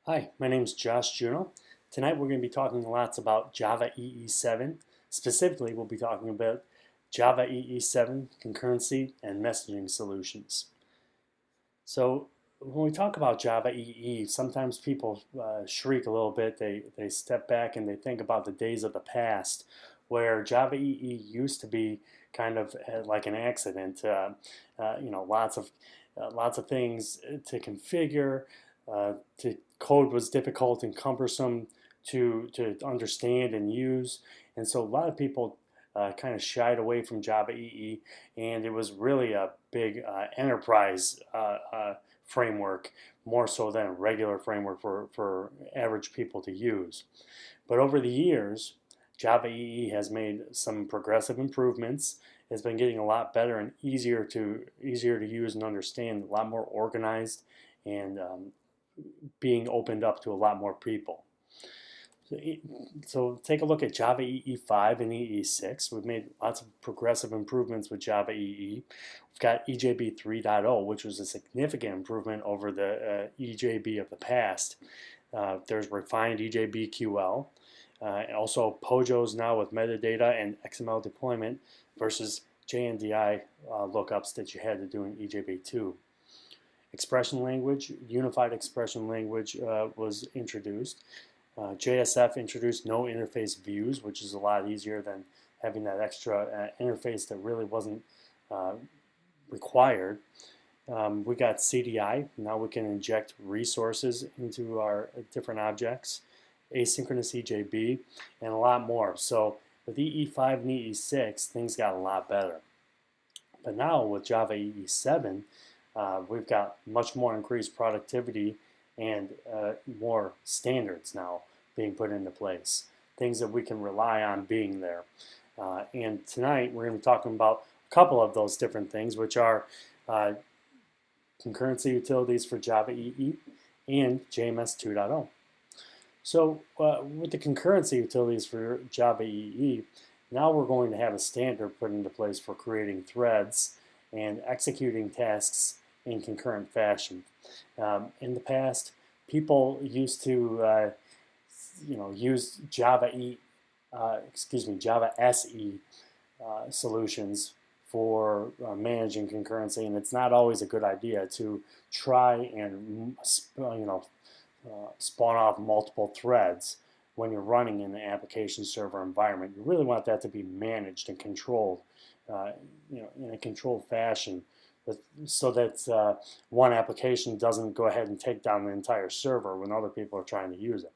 Hi, my name is Josh Juneau. Tonight we're going to be talking lots about Java EE7. Specifically, we'll be talking about Java EE7, concurrency, and messaging solutions. So when we talk about Java EE, sometimes people shriek a little bit. They step back and they think about the days of the past where Java EE used to be kind of like an accident. Lots of things to configure. The code was difficult and cumbersome to understand and use, and so a lot of people kind of shied away from Java EE, and it was really a big enterprise framework, more so than a regular framework for average people to use. But over the years, Java EE has made some progressive improvements. It's been getting a lot better and easier to use and understand, a lot more organized, and being opened up to a lot more people. So take a look at Java EE5 and EE6. We've made lots of progressive improvements with Java EE. We've got EJB 3.0, which was a significant improvement over the EJB of the past. There's refined EJB QL. Also POJOs now with metadata and XML deployment versus JNDI lookups that you had to do in EJB2. Expression language, unified expression language was introduced. JSF introduced no interface views, which is a lot easier than having that extra interface that really wasn't required. We got CDI. Now we can inject resources into our different objects, asynchronous EJB, and a lot more. So with EE5 and EE6, things got a lot better. But now with Java EE7, we've got much more increased productivity and more standards now being put into place, things that we can rely on being there. And tonight we're going to be talking about a couple of those different things, which are concurrency utilities for Java EE and JMS 2.0. So with the concurrency utilities for Java EE, now we're going to have a standard put into place for creating threads and executing tasks in concurrent fashion. In the past, people used to use Java SE solutions for managing concurrency, and it's not always a good idea to try and spawn off multiple threads when you're running in the application server environment. You really want that to be managed and controlled, in a controlled fashion, so that one application doesn't go ahead and take down the entire server when other people are trying to use it.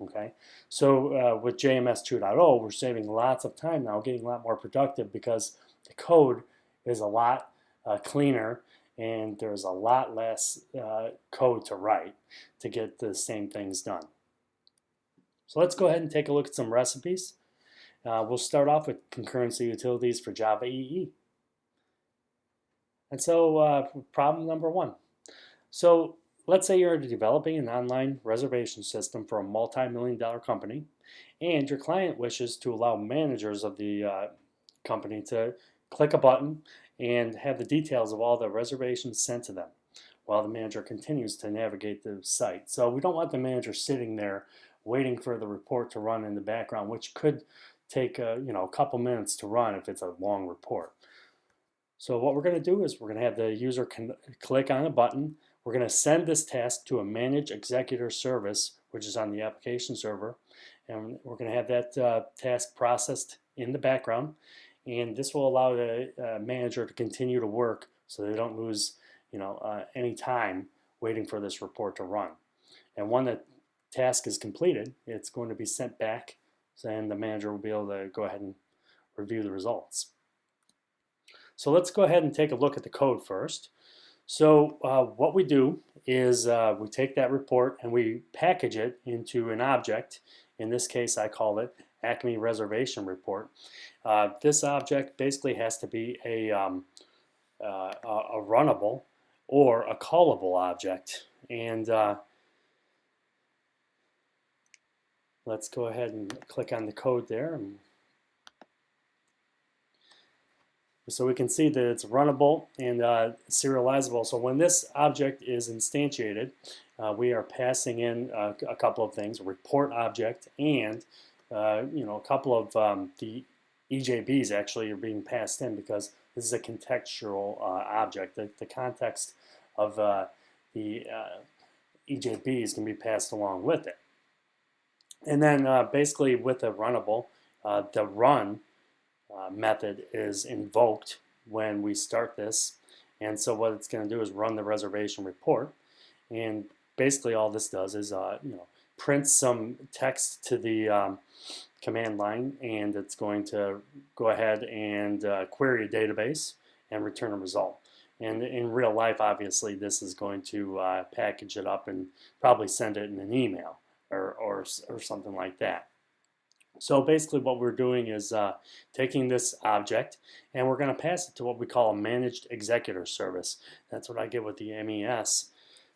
Okay, so with JMS 2.0, we're saving lots of time now, getting a lot more productive because the code is a lot cleaner and there's a lot less code to write to get the same things done. So let's go ahead and take a look at some recipes. We'll start off with concurrency utilities for Java EE. And so problem number one. So let's say you're developing an online reservation system for a multi-million-dollar company, and your client wishes to allow managers of the company to click a button and have the details of all the reservations sent to them while the manager continues to navigate the site. So we don't want the manager sitting there waiting for the report to run in the background, which could take a couple minutes to run if it's a long report. So what we're going to do is we're going to have the user click on a button. We're going to send this task to a manage executor service, which is on the application server, and we're going to have that task processed in the background, and this will allow the manager to continue to work so they don't lose any time waiting for this report to run. And when the task is completed, it's going to be sent back, and the manager will be able to go ahead and review the results. So let's go ahead and take a look at the code first. So what we do is we take that report and we package it into an object. In this case, I call it Acme Reservation Report. This object basically has to be a runnable or a callable object. And let's go ahead and click on the code there. And So we can see that it's runnable and serializable. So when this object is instantiated, we are passing in a couple of things: a report object, and a couple of the EJBs actually are being passed in because this is a contextual object. The context of the EJBs can be passed along with it. And then basically with the runnable, the run method is invoked when we start this. And so what it's going to do is run the reservation report. And basically all this does is print some text to the command line, and it's going to go ahead and query a database and return a result. And in real life, obviously, this is going to package it up and probably send it in an email or something like that. So basically what we're doing is taking this object and we're going to pass it to what we call a managed executor service. That's what I get with the MES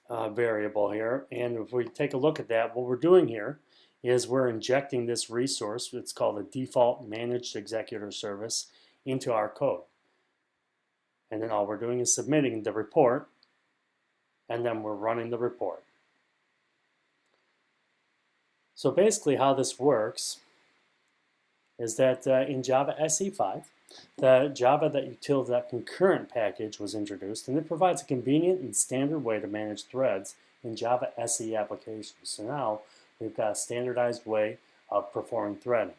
variable here. And if we take a look at that, what we're doing here is we're injecting this resource, it's called a default managed executor service, into our code. And then all we're doing is submitting the report, and then we're running the report. So basically how this works is that in Java SE5, the Java.util.concurrent package was introduced, and it provides a convenient and standard way to manage threads in Java SE applications. So now we've got a standardized way of performing threading.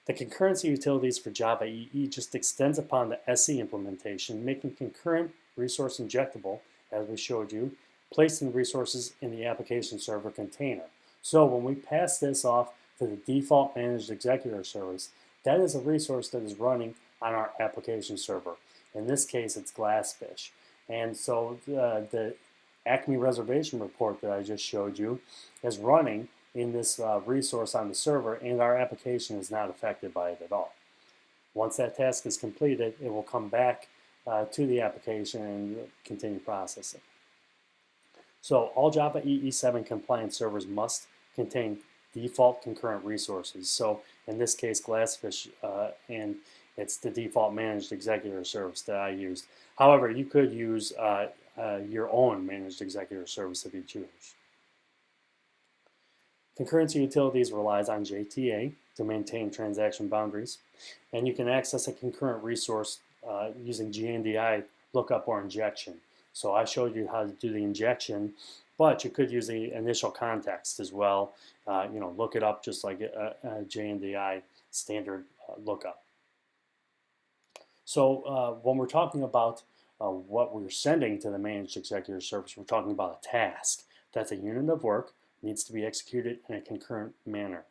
The concurrency utilities for Java EE just extends upon the SE implementation, making concurrent resource injectable, as we showed you, placing resources in the application server container. So when we pass this off to the default managed executor service, that is a resource that is running on our application server. In this case, it's Glassfish. And so the Acme reservation report that I just showed you is running in this resource on the server, and our application is not affected by it at all. Once that task is completed, it will come back to the application and continue processing. So all Java EE7 compliant servers must contain default concurrent resources. So in this case, Glassfish, and it's the default managed executor service that I used. However, you could use your own managed executor service if you choose. Concurrency utilities relies on JTA to maintain transaction boundaries, and you can access a concurrent resource using GNDI lookup or injection. So I showed you how to do the injection, but you could use the initial context as well. Look it up just like a JNDI standard lookup. So when we're talking about what we're sending to the managed executor service, we're talking about a task. That's a unit of work, needs to be executed in a concurrent manner.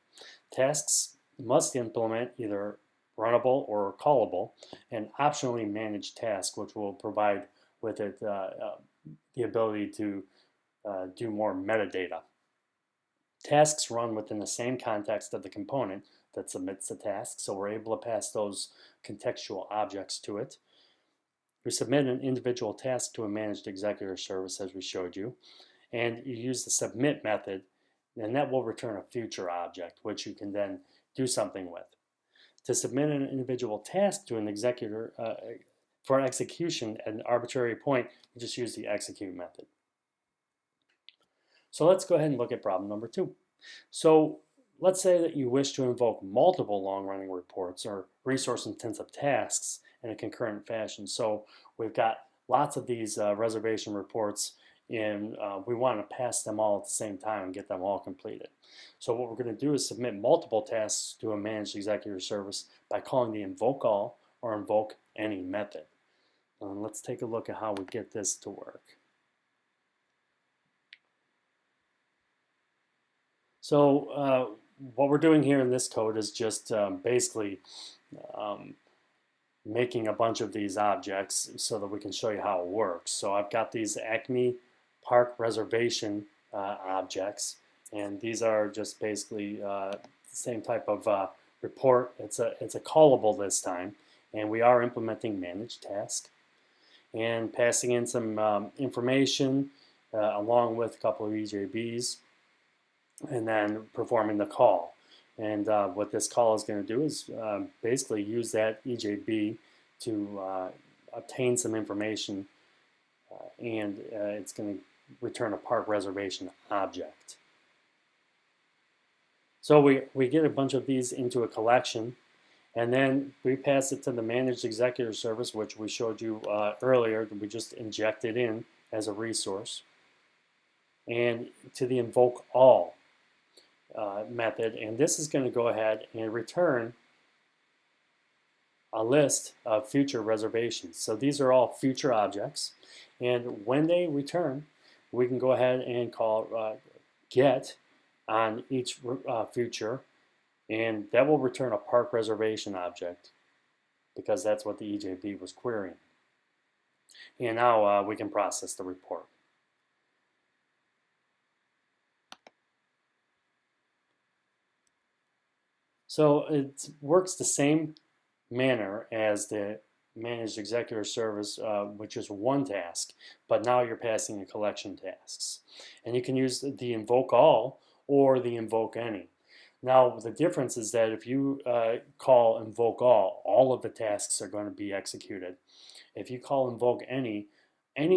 Tasks must implement either runnable or callable, and optionally managed task, which will provide with it the ability to do more metadata. Tasks run within the same context of the component that submits the task, so we're able to pass those contextual objects to it. We submit an individual task to a managed executor service, as we showed you, and you use the submit method, and that will return a future object, which you can then do something with. To submit an individual task to an executor for execution at an arbitrary point, you just use the execute method. So let's go ahead and look at problem number 2. So let's say that you wish to invoke multiple long-running reports or resource-intensive tasks in a concurrent fashion. So we've got lots of these reservation reports, and we want to pass them all at the same time and get them all completed. So what we're going to do is submit multiple tasks to a managed executor service by calling the invoke all or invoke any method. Let's take a look at how we get this to work. So what we're doing here in this code is just basically making a bunch of these objects so that we can show you how it works. So I've got these Acme Park reservation objects, and these are just basically the same type of report. It's a callable this time, and we are implementing managed task and passing in some information along with a couple of EJBs, and then performing the call. And what this call is going to do is basically use that EJB to obtain some information, and it's going to return a park reservation object. So we get a bunch of these into a collection, and then we pass it to the managed executor service, which we showed you earlier, that we just injected in as a resource, and to the invoke all method. And this is going to go ahead and return a list of future reservations. So these are all future objects, and when they return, we can go ahead and call get on each future, and that will return a park reservation object because that's what the EJB was querying. And now we can process the report. So it works the same manner as the managed executor service, which is one task, but now you're passing a collection tasks. And you can use the invoke all or the invoke any. Now the difference is that if you call invoke all of the tasks are going to be executed. If you call invoke any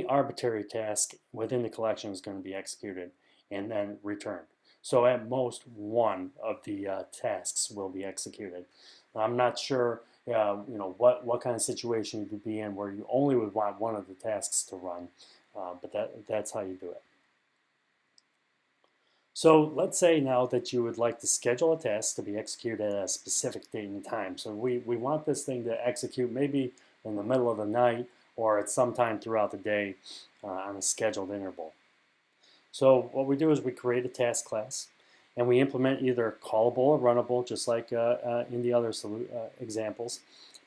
arbitrary task within the collection is going to be executed and then returned. So at most one of the tasks will be executed. I'm not sure what kind of situation you could be in where you only would want one of the tasks to run, but that's how you do it. So let's say now that you would like to schedule a task to be executed at a specific date and time. So we want this thing to execute maybe in the middle of the night or at some time throughout the day on a scheduled interval. So what we do is we create a task class, and we implement either callable or runnable, just like in the other examples.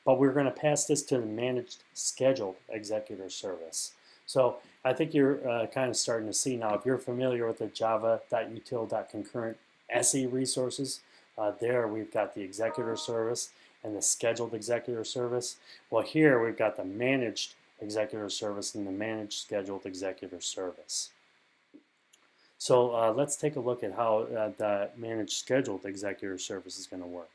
But we're going to pass this to the managed scheduled executor service. So I think you're kind of starting to see now, if you're familiar with the java.util.concurrent SE resources, there we've got the executor service and the scheduled executor service. Well, here we've got the managed executor service and the managed scheduled executor service. So let's take a look at how the managed scheduled executor service is going to work.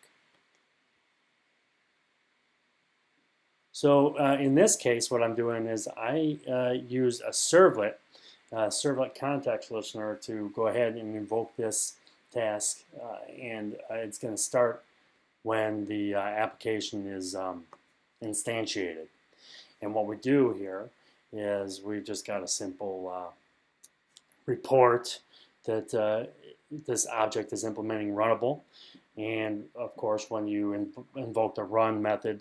So in this case, what I'm doing is I use a servlet context listener to go ahead and invoke this task, and it's going to start when the application is instantiated. And what we do here is we've just got a simple report that this object is implementing runnable, and of course when you invoke the run method,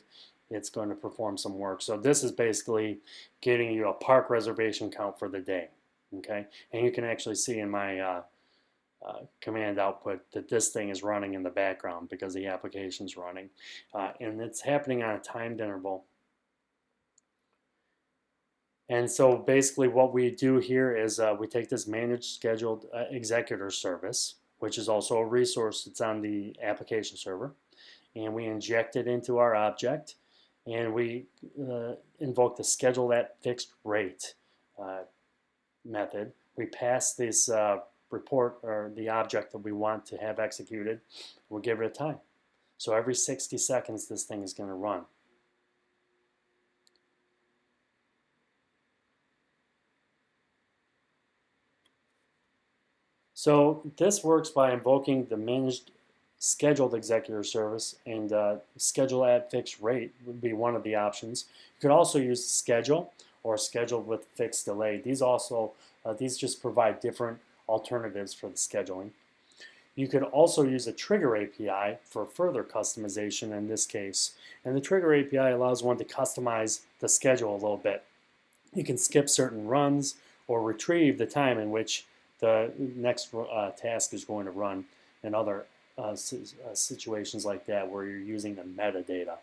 it's going to perform some work. So this is basically getting you a park reservation count for the day. Okay, and you can actually see in my command output that this thing is running in the background because the application's running, and it's happening on a timed interval. And so basically what we do here is we take this managed scheduled executor service, which is also a resource that's on the application server, and we inject it into our object, and we invoke the schedule at fixed rate method. We pass this report or the object that we want to have executed. We'll give it a time. So every 60 seconds this thing is going to run. So this works by invoking the managed scheduled executor service, and schedule at fixed rate would be one of the options. You could also use schedule or schedule with fixed delay. These just provide different alternatives for the scheduling. You could also use a trigger API for further customization in this case. And the trigger API allows one to customize the schedule a little bit. You can skip certain runs or retrieve the time in which the next task is going to run, and other situations like that where you're using the metadata.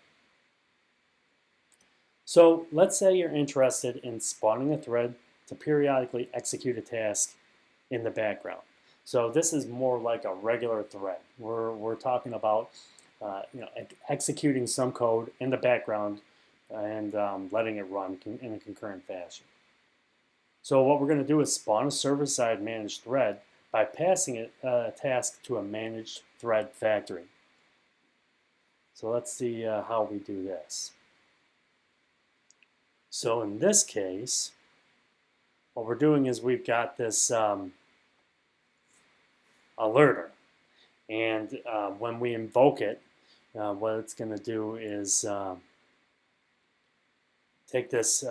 So let's say you're interested in spawning a thread to periodically execute a task in the background. So this is more like a regular thread. We're talking about executing some code in the background and letting it run in a concurrent fashion. So what we're going to do is spawn a server-side managed thread by passing a task to a managed thread factory. So let's see how we do this. So in this case, what we're doing is we've got this alerter. And when we invoke it, what it's going to do is take this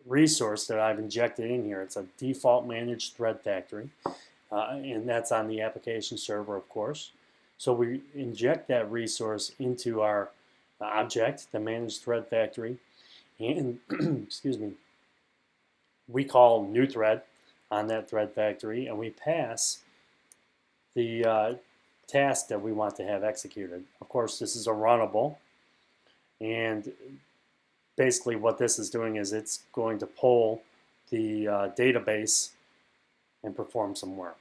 resource that I've injected in here. It's a default managed thread factory, and that's on the application server, of course. So we inject that resource into our object, the managed thread factory, and excuse me, we call new thread on that thread factory, and we pass the task that we want to have executed. Of course, this is a runnable, and basically what this is doing is it's going to pull the database and perform some work.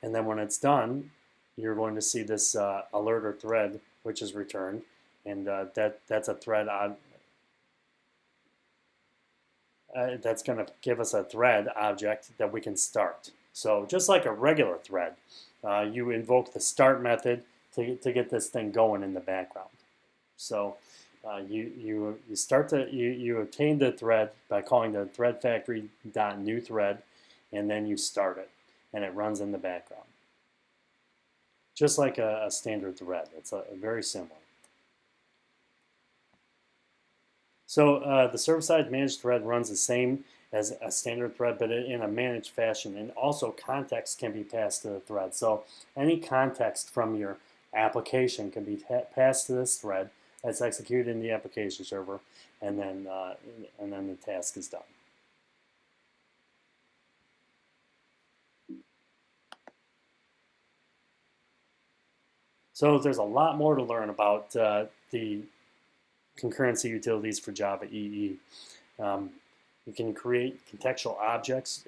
And then when it's done, you're going to see this alerter thread, which is returned, and that's a thread on. That's going to give us a thread object that we can start. So just like a regular thread, you invoke the start method to get this thing going in the background. So you obtain the thread by calling the thread factory.new thread, and then you start it, and it runs in the background. Just like a standard thread. It's very similar. So the server-side managed thread runs the same as a standard thread, but in a managed fashion. And also context can be passed to the thread. So any context from your application can be passed to this thread that's executed in the application server, and then the task is done. So there's a lot more to learn about the concurrency utilities for Java EE. You can create contextual objects,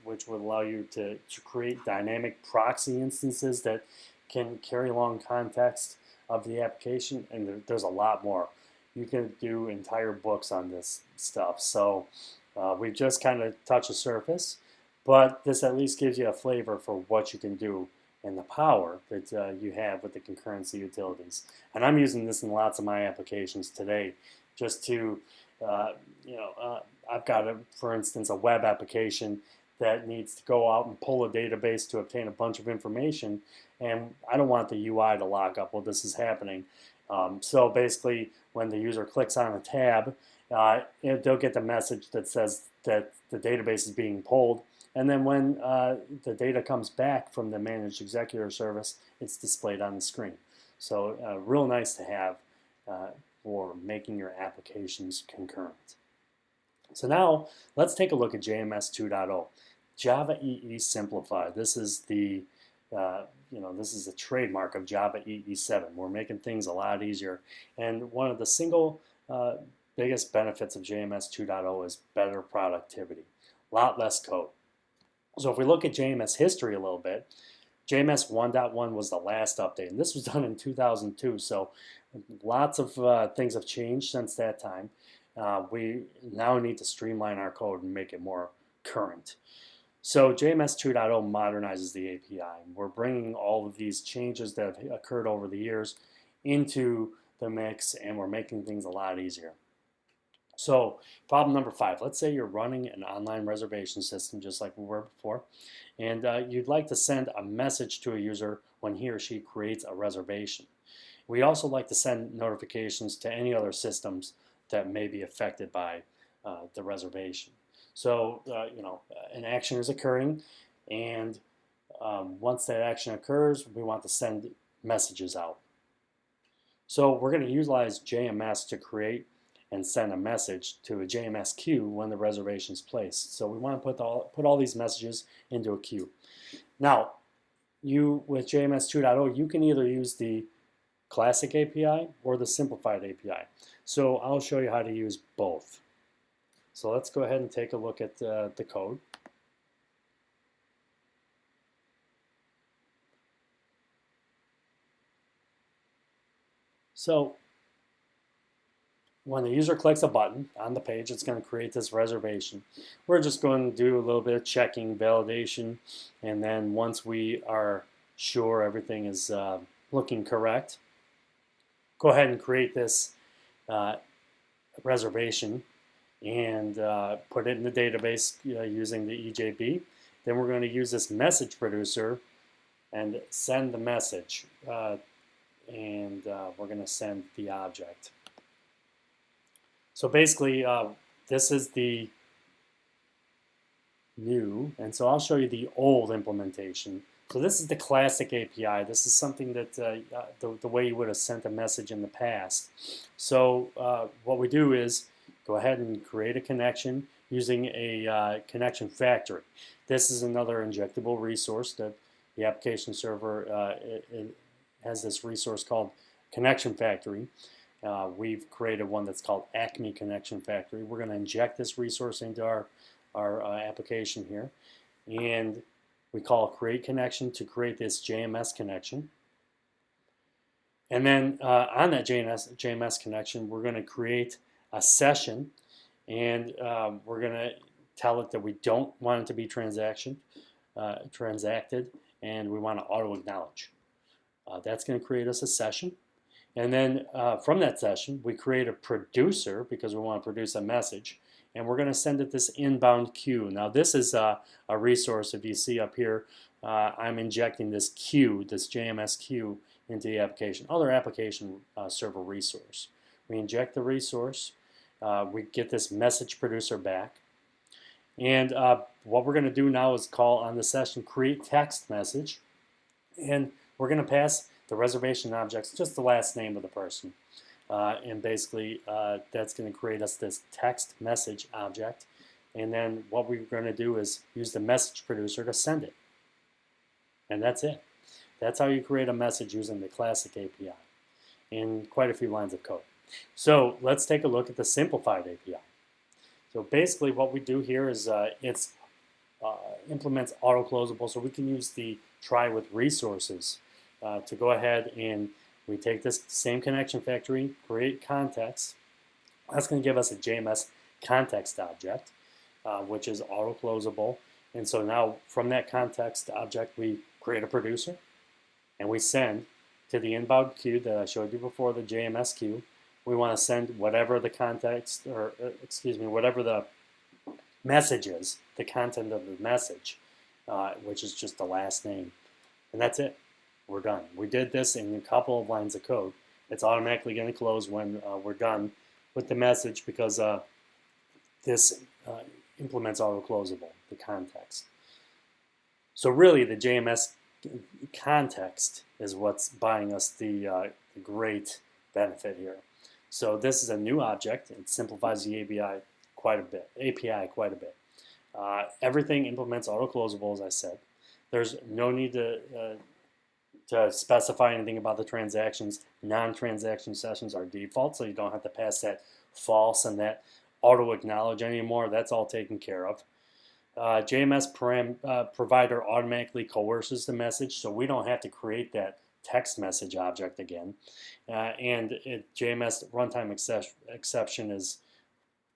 which would allow you to create dynamic proxy instances that can carry along context of the application, and there's a lot more. You can do entire books on this stuff. So we've just kind of touched the surface, but this at least gives you a flavor for what you can do and the power that you have with the concurrency utilities. And I'm using this in lots of my applications today just to, I've got, for instance, a web application that needs to go out and pull a database to obtain a bunch of information, and I don't want the UI to lock up while this is happening. So basically, when the user clicks on a tab, they'll get the message that says that the database is being pulled. And then when the data comes back from the managed executor service, it's displayed on the screen. So real nice to have for making your applications concurrent. So now let's take a look at JMS 2.0. Java EE Simplified. This is the this is a trademark of Java EE 7. We're making things a lot easier. And one of the single biggest benefits of JMS 2.0 is better productivity. A lot less code. So if we look at JMS history a little bit, JMS 1.1 was the last update, and this was done in 2002, so lots of things have changed since that time. We now need to streamline our code and make it more current. So JMS 2.0 modernizes the API. We're bringing all of these changes that have occurred over the years into the mix, and we're making things a lot easier. So problem number 5, let's say you're running an online reservation system just like we were before, and you'd like to send a message to a user when he or she creates a reservation. We'd also like to send notifications to any other systems that may be affected by the reservation. So an action is occurring, and once that action occurs, we want to send messages out. So we're going to utilize JMS to create and send a message to a JMS queue when the reservation is placed. So we want to put all these messages into a queue. Now, with JMS 2.0, you can either use the classic API or the simplified API. So I'll show you how to use both. So let's go ahead and take a look at the code. So when the user clicks a button on the page, it's going to create this reservation. We're just going to do a little bit of checking, validation, and then once we are sure everything is looking correct, go ahead and create this reservation and put it in the database using the EJB. Then we're going to use this message producer and send the message. And we're going to send the object. So basically, this is the new, and so I'll show you the old implementation. So this is the classic API. This is something that the way you would have sent a message in the past. So what we do is go ahead and create a connection using a connection factory. This is another injectable resource that the application server it has this resource called Connection Factory. We've created one that's called Acme Connection Factory. We're going to inject this resource into our application here, and we call create connection to create this JMS connection. And then on that JMS connection, we're going to create a session, and we're going to tell it that we don't want it to be transacted, and we want to auto acknowledge. That's going to create us a session. And then from that session, we create a producer because we want to produce a message. And we're going to send it this inbound queue. Now this is a resource. If you see up here, I'm injecting this queue, this JMS queue, into the application, other application server resource. We inject the resource. We get this message producer back. And what we're going to do now is call on the session create text message. And we're going to pass the reservation objects, just the last name of the person. And basically, that's going to create us this text message object. And then what we're going to do is use the message producer to send it. And that's it. That's how you create a message using the classic API in quite a few lines of code. So let's take a look at the simplified API. So basically what we do here is it implements auto-closable, so we can use the try with resources to go ahead and we take this same connection factory, create context. That's going to give us a JMS context object, which is auto-closable. And so now from that context object, we create a producer, and we send to the inbound queue that I showed you before, the JMS queue. We want to send whatever the context, or excuse me, whatever the message is, the content of the message, which is just the last name. And that's it. We're done. We did this in a couple of lines of code. It's automatically going to close when we're done with the message because this implements auto-closable, the context. So really the JMS context is what's buying us the great benefit here. So this is a new object. It simplifies the API quite a bit. Everything implements auto-closable, as I said. There's no need to specify anything about the transactions. Non-transaction sessions are default, so you don't have to pass that false and that auto-acknowledge anymore. That's all taken care of. JMS provider automatically coerces the message, so we don't have to create that text message object again. And JMS runtime exception is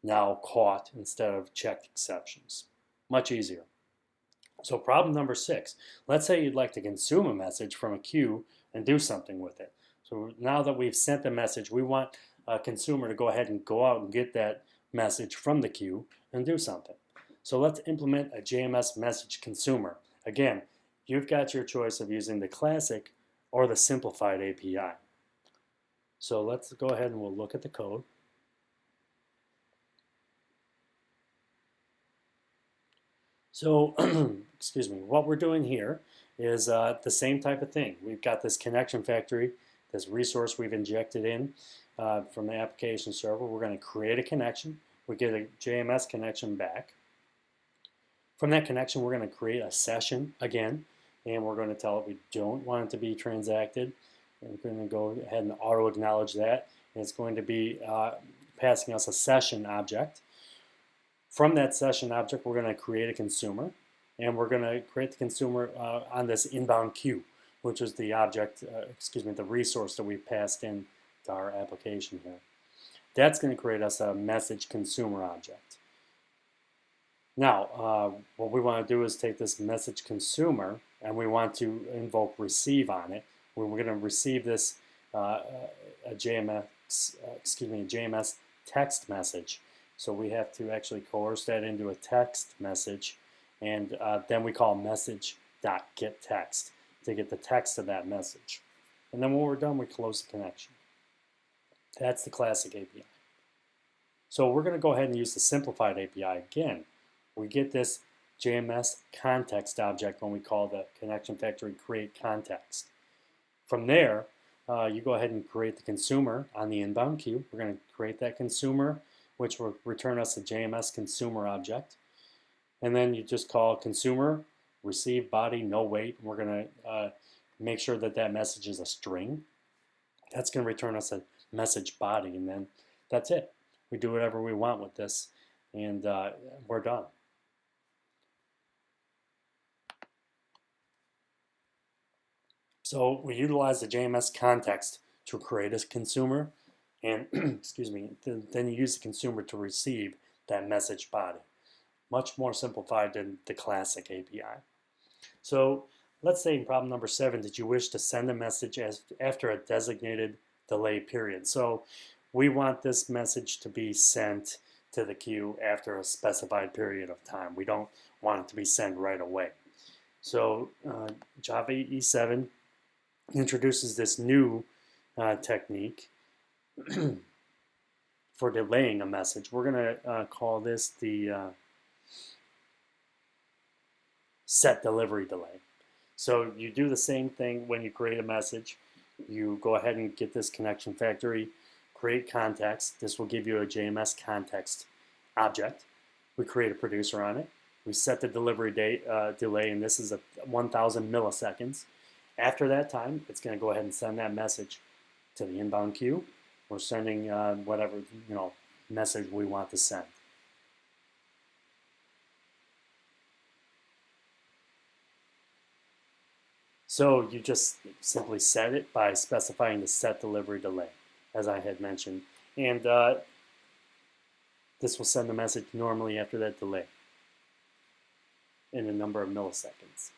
now caught instead of checked exceptions. Much easier. So problem number 6, let's say you'd like to consume a message from a queue and do something with it. So now that we've sent the message, we want a consumer to go ahead and go out and get that message from the queue and do something. So let's implement a JMS message consumer. Again, you've got your choice of using the classic or the simplified API. So let's go ahead and we'll look at the code. So, excuse me, what we're doing here is the same type of thing. We've got this connection factory, this resource we've injected in from the application server. We're going to create a connection. We get a JMS connection back. From that connection, we're going to create a session again, and we're going to tell it we don't want it to be transacted. And we're going to go ahead and auto-acknowledge that. And it's going to be passing us a session object. From that session object, we're going to create a consumer, and we're going to create the consumer on this inbound queue, which is the object, the resource that we passed in to our application here. That's going to create us a message consumer object. Now, what we want to do is take this message consumer, and we want to invoke receive on it. We're going to receive this a JMS JMS text message. So we have to actually coerce that into a text message, and then we call message.getText to get the text of that message. And then when we're done, we close the connection. That's the classic API. So we're going to go ahead and use the simplified API again. We get this JMS context object when we call the connection factory create context. From there, you go ahead and create the consumer on the inbound queue. We're going to create that consumer, which will return us a JMS consumer object. And then you just call consumer, receive body, no wait. We're going to make sure that that message is a string. That's going to return us a message body, and then that's it. We do whatever we want with this, and we're done. So we utilize the JMS context to create a consumer, and then you use the consumer to receive that message body. Much more simplified than the classic API. So let's say in problem number 7 that you wish to send a message after a designated delay period. So we want this message to be sent to the queue after a specified period of time. We don't want it to be sent right away. So Java E7 introduces this new technique for delaying a message. We're going to call this the set delivery delay. So you do the same thing when you create a message. You go ahead and get this connection factory, create context. This will give you a JMS context object. We create a producer on it. We set the delivery date delay, and this is 1,000 milliseconds. After that time, it's going to go ahead and send that message to the inbound queue. We're sending whatever message we want to send. So you just simply set it by specifying the set delivery delay, as I had mentioned. And this will send the message normally after that delay in a number of milliseconds.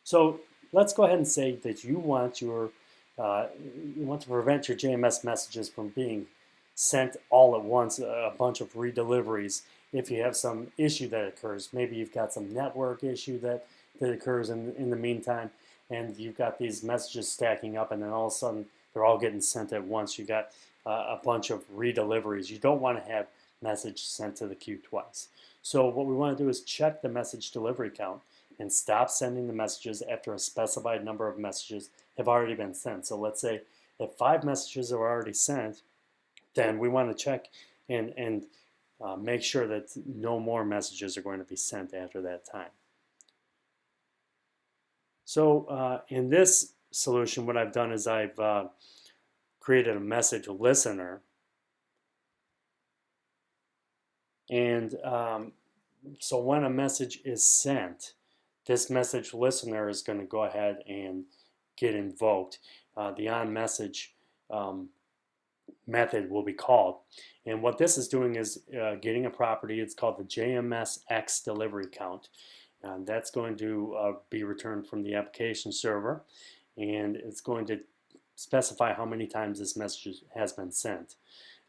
So let's go ahead and say that you want to prevent your JMS messages from being sent all at once, a bunch of redeliveries. If you have some issue that occurs, maybe you've got some network issue that occurs in the meantime, and you've got these messages stacking up, and then all of a sudden they're all getting sent at once. You got a bunch of redeliveries. You don't want to have message sent to the queue twice. So what we want to do is check the message delivery count and stop sending the messages after a specified number of messages have already been sent. So let's say if 5 messages are already sent, then we want to check and make sure that no more messages are going to be sent after that time. So in this solution, what I've done is I've created a message listener. And so when a message is sent, this message listener is going to go ahead and get invoked. The onMessage method will be called. And what this is doing is getting a property. It's called the JMSX delivery count. That's going to be returned from the application server, and it's going to specify how many times this message has been sent.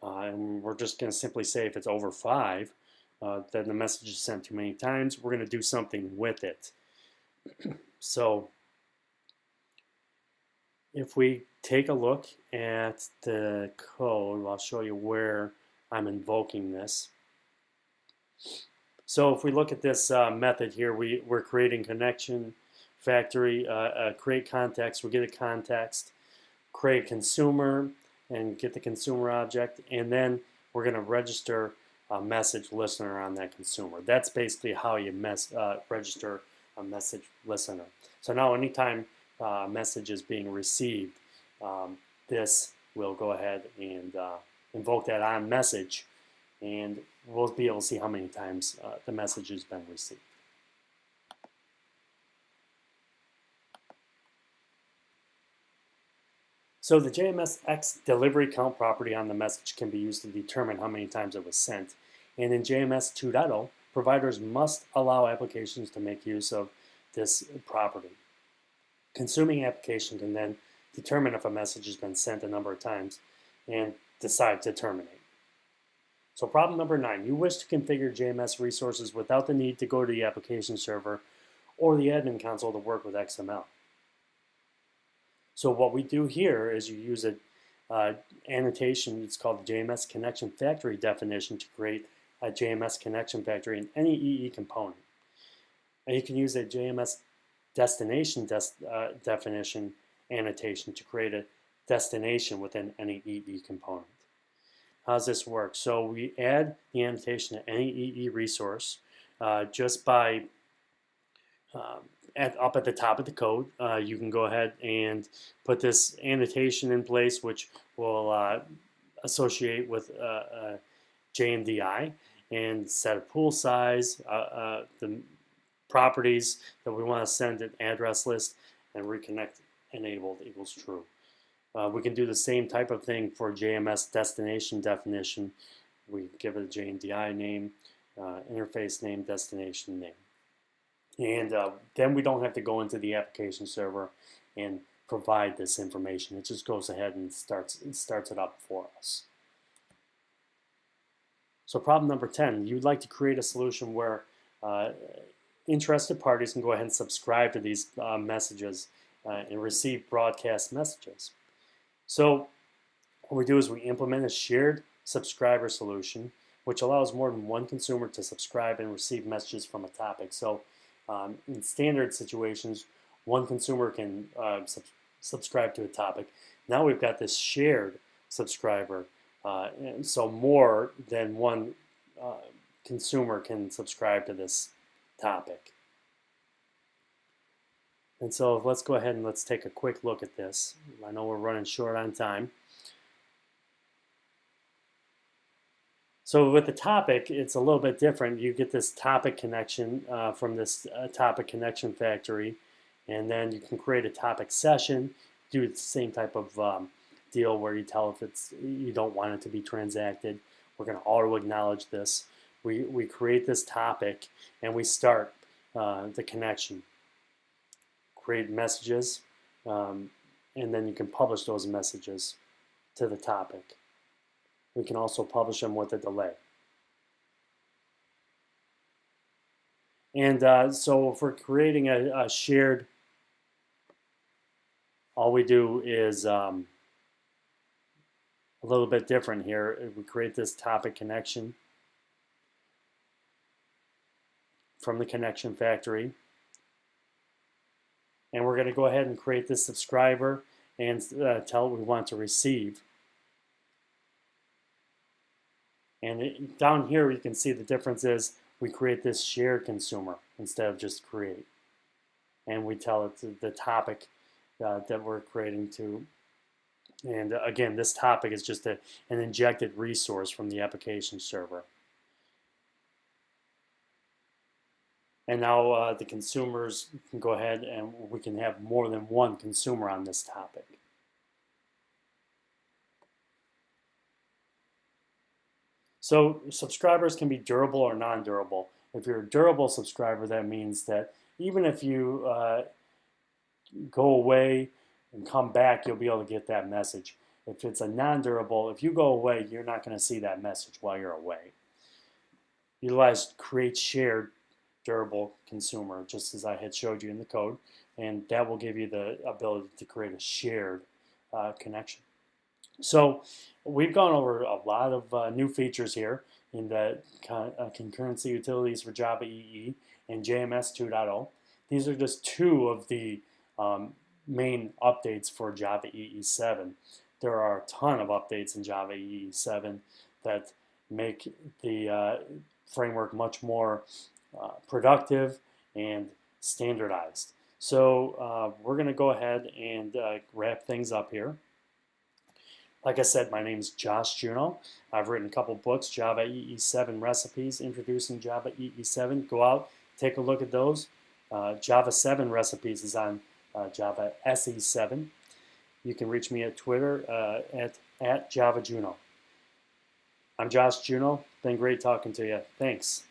And we're just going to simply say if it's over 5, then the message is sent too many times. We're going to do something with it. So if we take a look at the code, I'll show you where I'm invoking this. So if we look at this method here, we're creating connection factory, create context, we get a context, create consumer, and get the consumer object, and then we're going to register a message listener on that consumer. That's basically how you register a message listener. So now anytime a message is being received, this will go ahead and invoke that onMessage, and we'll be able to see how many times the message has been received. So the JMSX delivery count property on the message can be used to determine how many times it was sent. And in JMS 2.0, providers must allow applications to make use of this property. Consuming application can then determine if a message has been sent a number of times, and decide to terminate. So problem number 9, you wish to configure JMS resources without the need to go to the application server or the admin console to work with XML. So what we do here is you use an annotation, it's called the JMS connection factory definition, to create a JMS connection factory in any EE component. And you can use a JMS destination definition annotation to create a destination within any EE component. How does this work? So we add the annotation to any EE resource just by up at the top of the code. You can go ahead and put this annotation in place, which will associate with JMDI, and set a pool size, the properties that we want to send an address list, and reconnect enabled equals true. We can do the same type of thing for JMS destination definition. We give it a JMDI name, interface name, destination name. And then we don't have to go into the application server and provide this information. It just goes ahead and starts it up for us. So problem number 10, you'd like to create a solution where interested parties can go ahead and subscribe to these messages and receive broadcast messages. So what we do is we implement a shared subscriber solution, which allows more than one consumer to subscribe and receive messages from a topic. So in standard situations, one consumer can subscribe to a topic. Now we've got this shared subscriber, and so more than one consumer can subscribe to this topic. And so let's go ahead and let's take a quick look at this. I know we're running short on time. So with the topic, it's a little bit different. You get this topic connection from this topic connection factory, and then you can create a topic session, do the same type of deal where you tell if you don't want it to be transacted. We're going to auto acknowledge this. We create this topic and we start the connection. Create messages, and then you can publish those messages to the topic. We can also publish them with a delay. And so if we're creating a shared, all we do is a little bit different here. We create this topic connection from the connection factory. And we're going to go ahead and create this subscriber and tell it we want to receive. And down here you can see the difference is we create this shared consumer instead of just create. And we tell it the topic that we're creating to. And again, this topic is just an injected resource from the application server. And now the consumers can go ahead and we can have more than one consumer on this topic. So subscribers can be durable or non-durable. If you're a durable subscriber, that means that even if you go away and come back, you'll be able to get that message. If it's a non-durable, if you go away, you're not going to see that message while you're away. Utilize create shared durable consumer, just as I had showed you in the code, and that will give you the ability to create a shared connection. So we've gone over a lot of new features here in the concurrency utilities for Java EE and JMS 2.0. These are just two of the main updates for Java EE 7. There are a ton of updates in Java EE 7 that make the framework much more productive and standardized. So we're going to go ahead and wrap things up here. Like I said, my name is Josh Juneau. I've written a couple books, Java EE 7 Recipes, Introducing Java EE 7. Go out, take a look at those. Java 7 Recipes is on Java SE 7. You can reach me at Twitter at Java Juneau. I'm Josh Juneau. Been great talking to you. Thanks.